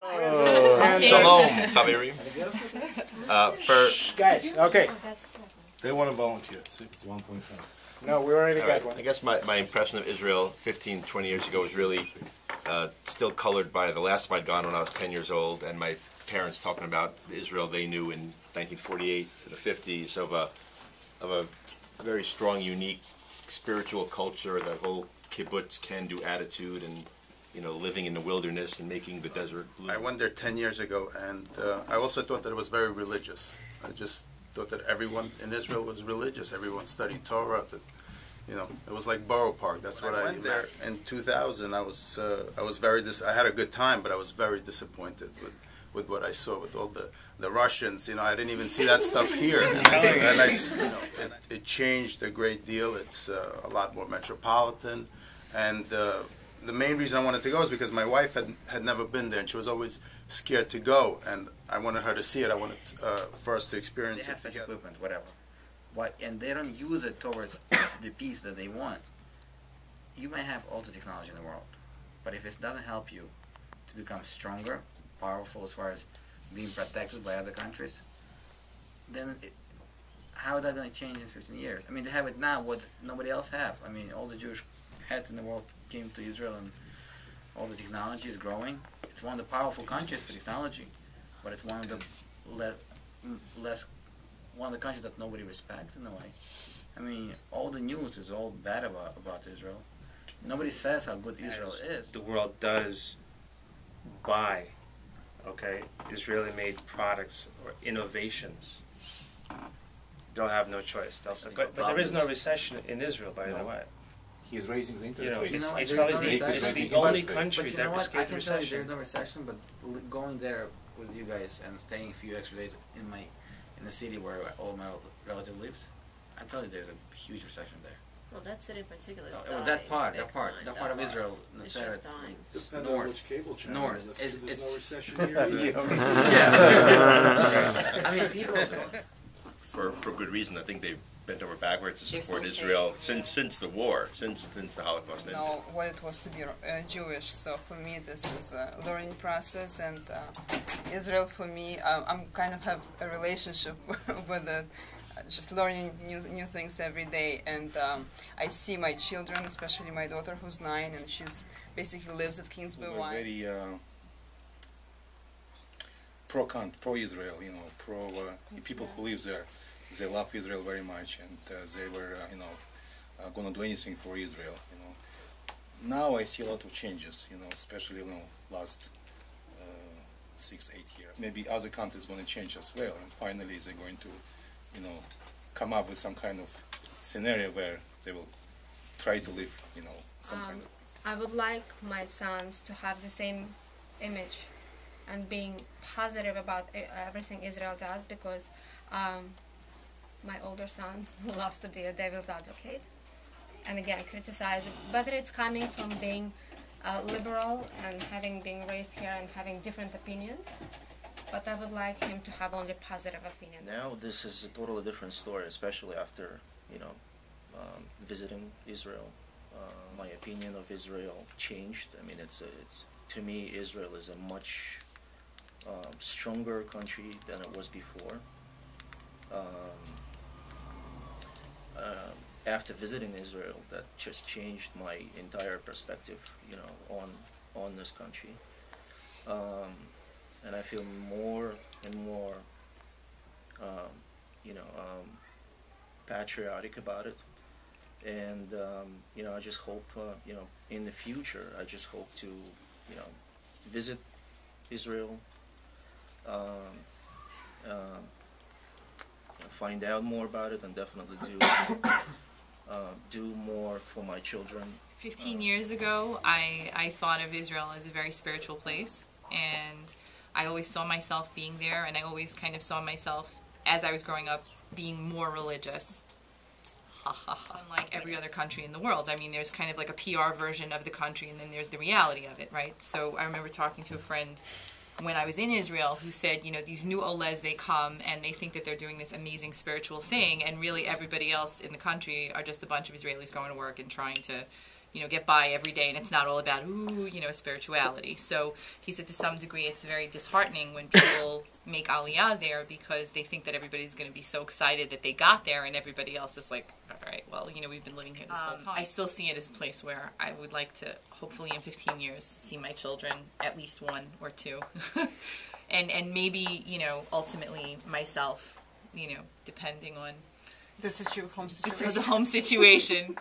Shalom, Chaverim. Guys, okay. They want to volunteer. See, it's 1.5. No, we already got one. I guess my impression of Israel 15, 20 years ago was really still colored by the last time I'd gone when I was 10 years old, and my parents talking about the Israel they knew in 1948 to the 50s of a very strong, unique spiritual culture, that whole kibbutz can-do attitude, and living in the wilderness and making the desert blue. I went there 10 years ago, and I also thought that it was very religious. I just thought that everyone in Israel was religious. Everyone studied Torah. That, it was like Borough Park. That's what I went there in 2000. I was very. I had a good time, but I was very disappointed with what I saw, with all the Russians. I didn't even see that stuff here. It changed a great deal. It's a lot more metropolitan, and the main reason I wanted to go is because my wife had never been there, and she was always scared to go, and I wanted her to see it. I wanted for us to experience it. They have such equipment, whatever. And they don't use it towards the peace that they want. You may have all the technology in the world, but if it doesn't help you to become stronger, powerful as far as being protected by other countries, then how is that going to change in 15 years? I mean, they have it now, what nobody else have. I mean, all the Jewish heads in the world came to Israel, and all the technology is growing. It's one of the powerful countries for technology, but it's one of the one of the countries that nobody respects in a way. I mean, all the news is all bad about Israel. Nobody says how good Israel is. The world does buy, Israeli-made products or innovations. They'll have no choice. But there is no recession in Israel, by the way. He's raising the interest rate. It's the only country that escaped the recession. I can tell you there's no recession, but going there with you guys and staying a few extra days in the city where all my relative lives, I tell you there's a huge recession there. Well, that city in particular is dying. That part of Israel, it's just dying. Depends on which cable channel. North. There's no recession here. I mean, people. For good reason. I think they've bent over backwards to support Israel since the war, since the Holocaust ended. Know what it was to be Jewish. So for me, this is a learning process, and Israel for me, I'm kind of have a relationship with it. Just learning new things every day, and I see my children, especially my daughter who's 9, and she's basically lives at Kingsbury. We're very pro-Israel, pro people who live there. They love Israel very much, and they were, going to do anything for Israel. Now I see a lot of changes, especially last 6-8 years. Maybe other countries going to change as well, and finally they're going to, come up with some kind of scenario where they will try to live, some kind of. I would like my sons to have the same image and being positive about everything Israel does, because my older son loves to be a devil's advocate and again criticize it, whether it's coming from being liberal and being raised here and having different opinions, but I would like him to have only positive opinions. Now this is a totally different story, especially after visiting Israel. My opinion of Israel changed. I mean, it's to me, Israel is a much stronger country than it was before. After visiting Israel, that just changed my entire perspective, on this country. And I feel more and more, patriotic about it. And, I just hope, in the future, I just hope to, visit Israel, find out more about it, and definitely do more for my children. 15 years ago, I thought of Israel as a very spiritual place, and I always saw myself being there, and I always kind of saw myself, as I was growing up, being more religious. Unlike every other country in the world. I mean, there's kind of like a PR version of the country, and then there's the reality of it, right? So I remember talking to a friend when I was in Israel who said, these new Oles, they come and they think that they're doing this amazing spiritual thing, and really everybody else in the country are just a bunch of Israelis going to work and trying to, get by every day, and it's not all about spirituality. So he said to some degree it's very disheartening when people make aliyah there, because they think that everybody's going to be so excited that they got there, and everybody else is like, all right, well, we've been living here this whole time. I still see it as a place where I would like to, hopefully in 15 years, see my children, at least one or two, and maybe, ultimately myself, depending on This is your home situation. the home situation,